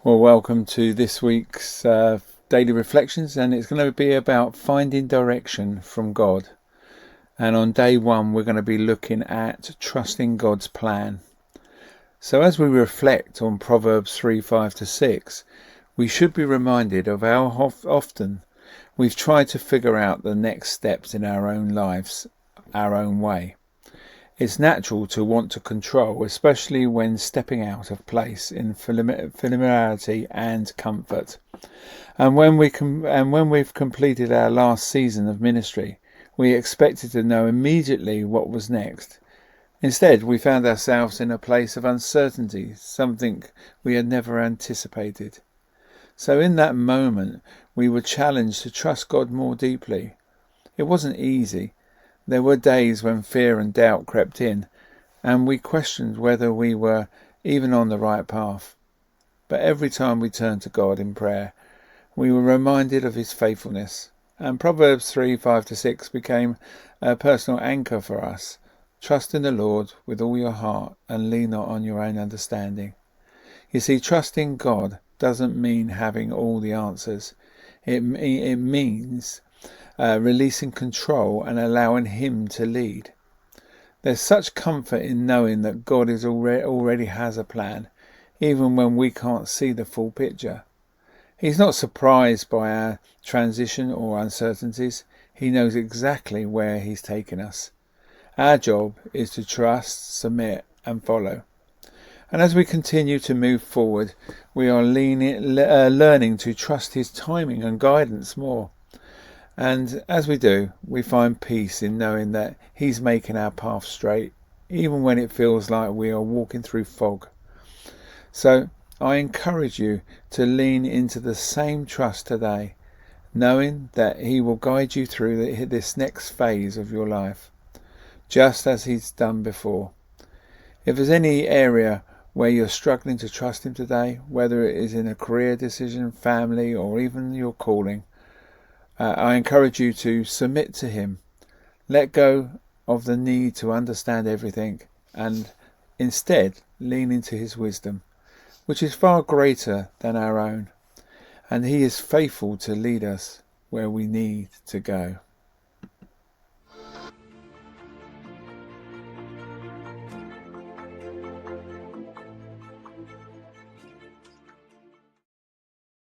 Well, welcome to this week's Daily Reflections, and it's going to be about finding direction from God. And on day one, we're going to be looking at trusting God's plan. So as we reflect on Proverbs 3:5-6, we should be reminded of how often we've tried to figure out the next steps in our own lives, our own way. It's natural to want to control, especially when stepping out of place in familiarity and comfort. And when we've completed our last season of ministry, we expected to know immediately what was next. Instead, we found ourselves in a place of uncertainty, something we had never anticipated. So in that moment, we were challenged to trust God more deeply. It wasn't easy. There were days when fear and doubt crept in, and we questioned whether we were even on the right path. But every time we turned to God in prayer, we were reminded of his faithfulness, and Proverbs 3:5-6 became a personal anchor for us. Trust in the Lord with all your heart and lean not on your own understanding. You see, trusting God doesn't mean having all the answers. It means releasing control and allowing him to lead. There's such comfort in knowing that God already has a plan, even when we can't see the full picture. He's not surprised by our transition or uncertainties. He knows exactly where he's taken us. Our job is to trust, submit and follow. And as we continue to move forward, we are learning to trust his timing and guidance more. And as we do, we find peace in knowing that he's making our path straight, even when it feels like we are walking through fog. So I encourage you to lean into the same trust today, knowing that he will guide you through this next phase of your life, just as he's done before. If there's any area where you're struggling to trust him today, whether it is in a career decision, family, or even your calling, I encourage you to submit to him. Let go of the need to understand everything and instead lean into his wisdom, which is far greater than our own. And he is faithful to lead us where we need to go.